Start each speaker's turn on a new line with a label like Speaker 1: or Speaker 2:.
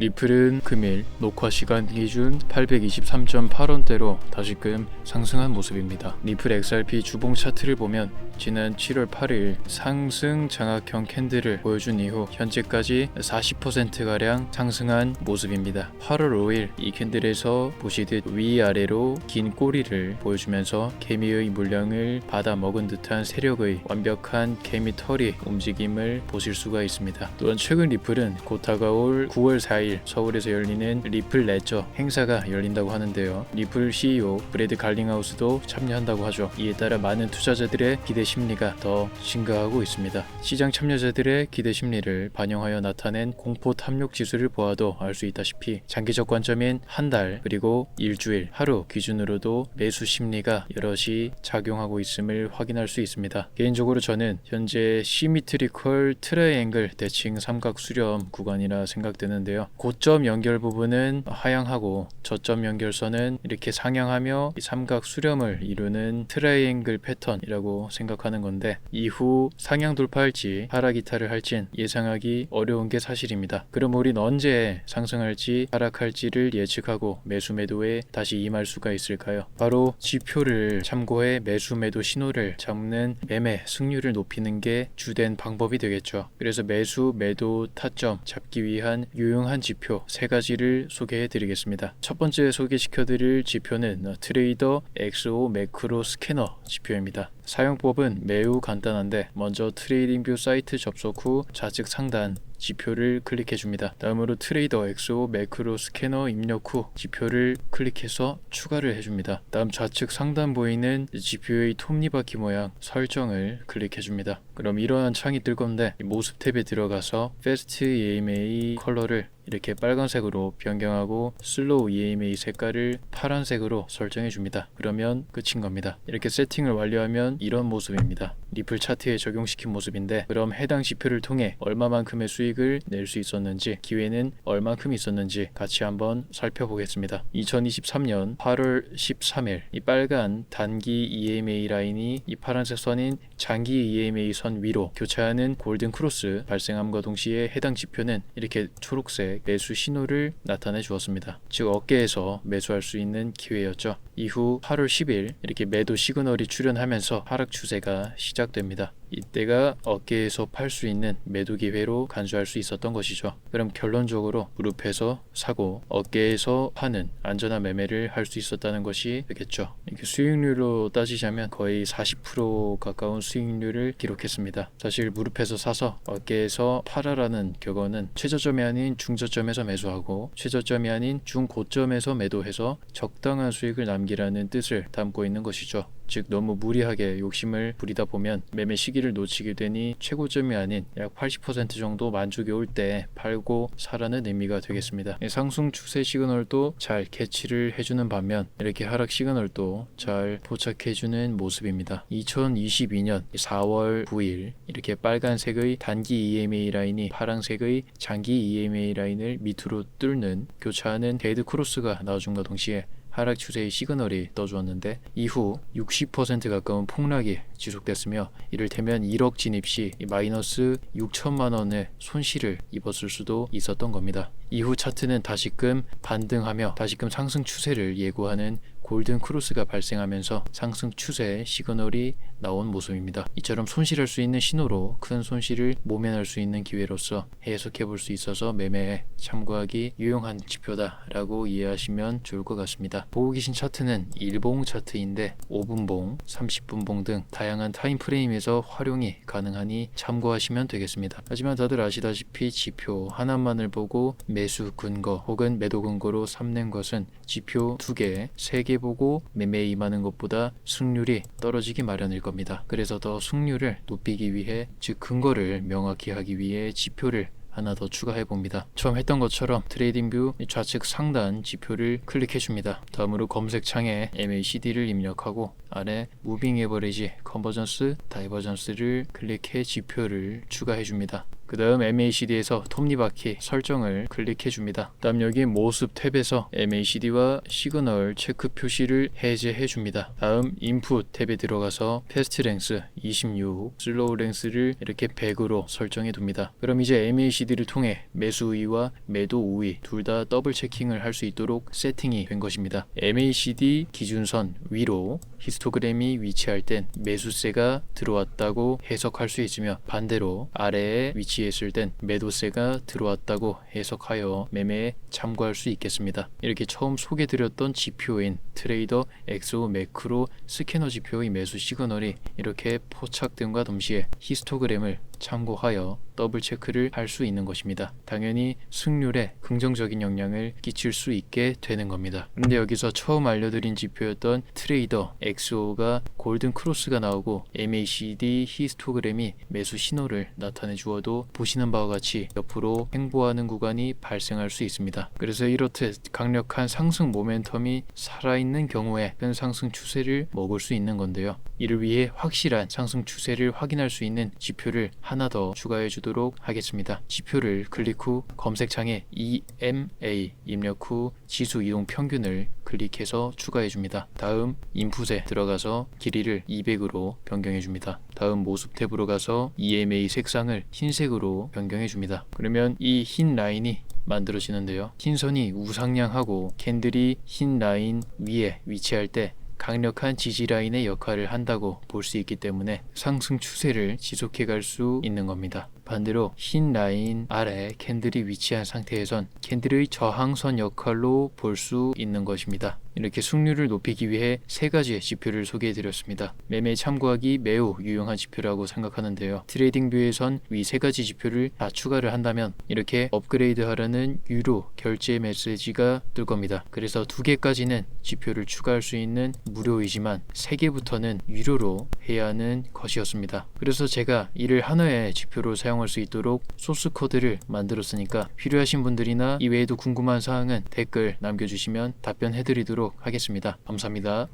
Speaker 1: 리플은 금일 녹화 시간 기준 823.8원대로 다시금 상승한 모습입니다. 리플 XRP 주봉 차트를 보면 지난 7월 8일 상승 장악형 캔들을 보여준 이후 현재까지 40%가량 상승한 모습입니다. 8월 5일 이 캔들에서 보시듯 위아래로 긴 꼬리를 보여주면서 개미의 물량을 받아 먹은 듯한 세력의 완벽한 개미 털이 움직임을 보실 수가 있습니다. 또한 최근 리플은 곧 다가올 9월 4일 서울에서 열리는 리플 레저 행사가 열린다고 하는데요. 리플 CEO 브래드 갈링하우스도 참여한다고 하죠. 이에 따라 많은 투자자들의 기대 심리가 더 증가하고 있습니다. 시장 참여자들의 기대 심리를 반영하여 나타낸 공포 탐욕 지수를 보아도 알 수 있다시피 장기적 관점인 한 달 그리고 일주일 하루 기준으로도 매수 심리가 여럿이 작용하고 있음을 확인할 수 있습니다. 개인적으로 저는 현재 시미트리컬 트라이앵글 대칭 삼각 수렴 구간이라 생각되는데요. 고점 연결 부분은 하향하고 저점 연결선은 이렇게 상향하며 삼각 수렴을 이루는 트라이앵글 패턴이라고 생각하는 건데, 이후 상향 돌파할지 하락 이탈을 할진 예상하기 어려운 게 사실입니다. 그럼 우린 언제 상승할지 하락할지를 예측하고 매수 매도에 다시 임할 수가 있을까요? 바로 지표를 참고해 매수 매도 신호를 잡는 매매 승률을 높이는 게 주된 방법이 되겠죠. 그래서 매수 매도 타점 잡기 위한 유용한 지표 세 가지를 소개해 드리겠습니다. 첫 번째 소개시켜 드릴 지표는 트레이더 XO 매크로 스캐너 지표입니다. 사용법은 매우 간단한데, 먼저 트레이딩뷰 사이트 접속 후 좌측 상단 지표를 클릭해 줍니다. 다음으로 트레이더 XO 매크로 스캐너 입력 후 지표를 클릭해서 추가를 해줍니다. 다음 좌측 상단 보이는 지표의 톱니바퀴 모양 설정을 클릭해 줍니다. 그럼 이러한 창이 뜰 건데, 모습 탭에 들어가서 패스트 EMA 컬러를 이렇게 빨간색으로 변경하고 슬로우 EMA 색깔을 파란색으로 설정해 줍니다. 그러면 끝인 겁니다. 이렇게 세팅을 완료하면 이런 모습입니다. 리플 차트에 적용시킨 모습인데, 그럼 해당 지표를 통해 얼마만큼의 수익을 낼 수 있었는지, 기회는 얼만큼 있었는지 같이 한번 살펴보겠습니다. 2023년 8월 13일 이 빨간 단기 EMA 라인이 이 파란색 선인 장기 EMA 선 위로 교차하는 골든 크로스 발생함과 동시에 해당 지표는 이렇게 초록색 매수 신호를 나타내 주었습니다. 즉 어깨에서 매수할 수 있는 기회였죠. 이후 8월 10일 이렇게 매도 시그널이 출현하면서 하락 추세가 시작됩니다. 이때가 어깨에서 팔 수 있는 매도 기회로 간주할 수 있었던 것이죠. 그럼 결론적으로 무릎에서 사고 어깨에서 파는 안전한 매매를 할 수 있었다는 것이 되겠죠. 이렇게 수익률로 따지자면 거의 40% 가까운 수익률을 기록했습니다. 사실 무릎에서 사서 어깨에서 팔아라는 격언은 최저점이 아닌 중저점에서 매수하고 최저점이 아닌 중고점에서 매도해서 적당한 수익을 남기라는 뜻을 담고 있는 것이죠. 즉 너무 무리하게 욕심을 부리다 보면 매매 시기를 놓치게 되니 최고점이 아닌 약 80% 정도 만족이 올 때 팔고 사라는 의미가 되겠습니다. 상승 추세 시그널도 잘 캐치를 해주는 반면 이렇게 하락 시그널도 잘 포착해주는 모습입니다. 2022년 4월 9일 이렇게 빨간색의 단기 EMA 라인이 파란색의 장기 EMA 라인을 밑으로 뚫는 교차하는 데드 크로스가 나와준과 동시에 하락 추세의 시그널이 떠주었는데, 이후 60% 가까운 폭락이 지속됐으며 이를테면 1억 진입 시 마이너스 6천만 원의 손실을 입었을 수도 있었던 겁니다. 이후 차트는 다시금 반등하며 다시금 상승 추세를 예고하는 골든 크로스가 발생하면서 상승 추세 시그널이 나온 모습입니다. 이처럼 손실할 수 있는 신호로 큰 손실을 모면할 수 있는 기회로서 해석해 볼 수 있어서 매매에 참고하기 유용한 지표다라고 이해하시면 좋을 것 같습니다. 보고 계신 차트는 일봉 차트인데 5분봉, 30분봉 등 다양한 타임프레임에서 활용이 가능하니 참고하시면 되겠습니다. 하지만 다들 아시다시피 지표 하나만을 보고 매수 근거 혹은 매도 근거로 삼는 것은 지표 2개, 3개 보고 매매에 임하는 것보다 승률이 떨어지기 마련일 겁니다. 그래서 더 승률을 높이기 위해, 즉 근거를 명확히 하기 위해 지표를 하나 더 추가해 봅니다. 처음 했던 것처럼 트레이딩뷰 좌측 상단 지표를 클릭해 줍니다. 다음으로 검색창에 MACD를 입력하고 아래 무빙 에버리지 컨버전스 다이버전스를 클릭해 지표를 추가해 줍니다. 그 다음 MACD에서 톱니바퀴 설정을 클릭해 줍니다. 다음 여기 모습 탭에서 MACD와 시그널 체크 표시를 해제해 줍니다. 다음 인풋 탭에 들어가서 패스트 랭스 26, 슬로우 랭스를 이렇게 100으로 설정해 둡니다. 그럼 이제 MACD를 통해 매수 우위와 매도 우위 둘 다 더블 체킹을 할 수 있도록 세팅이 된 것입니다. MACD 기준선 위로 히스토그램이 위치할 땐 매수세가 들어왔다고 해석할 수 있으며 반대로 아래에 위치했을 땐 매도세가 들어왔다고 해석하여 매매에 참고할 수 있겠습니다. 이렇게 처음 소개드렸던 지표인 트레이더 엑소 매크로 스캐너 지표의 매수 시그널이 이렇게 포착됨과 동시에 히스토그램을 참고하여 더블 체크를 할 수 있는 것입니다. 당연히 승률에 긍정적인 영향을 끼칠 수 있게 되는 겁니다. 그런데 여기서 처음 알려드린 지표였던 트레이더 엑소가 골든 크로스가 나오고 MACD 히스토그램이 매수 신호를 나타내 주어도 보시는 바와 같이 옆으로 횡보하는 구간이 발생할 수 있습니다. 그래서 이렇듯 강력한 상승 모멘텀이 살아있는 경우에 큰 상승 추세를 먹을 수 있는 건데요. 이를 위해 확실한 상승 추세를 확인할 수 있는 지표를 하나 더 추가해 주도록 하겠습니다. 지표를 클릭 후 검색창에 EMA 입력 후 지수 이동 평균을 클릭해서 추가해 줍니다. 다음 인풋에 들어가서 길이를 200으로 변경해 줍니다. 다음 모습 탭으로 가서 EMA 색상을 흰색으로 변경해 줍니다. 그러면 이 흰 라인이 만들어지는데요. 흰 선이 우상향하고 캔들이 흰 라인 위에 위치할 때 강력한 지지 라인의 역할을 한다고 볼 수 있기 때문에 상승 추세를 지속해 갈 수 있는 겁니다. 반대로 흰 라인 아래 캔들이 위치한 상태에선 캔들의 저항선 역할로 볼 수 있는 것입니다. 이렇게 승률을 높이기 위해 세 가지의 지표를 소개해 드렸습니다. 매매에 참고하기 매우 유용한 지표라고 생각하는데요. 트레이딩 뷰에선 위 세 가지 지표를 다 추가를 한다면 이렇게 업그레이드 하라는 유료 결제 메시지가 뜰 겁니다. 그래서 두 개까지는 지표를 추가할 수 있는 무료이지만 세 개부터는 유료로 해야 하는 것이었습니다. 그래서 제가 이를 하나의 지표로 사용할 수 있도록 소스 코드를 만들었으니까 필요하신 분들이나 이외에도 궁금한 사항은 댓글 남겨주시면 답변해 드리도록 하겠습니다. 감사합니다.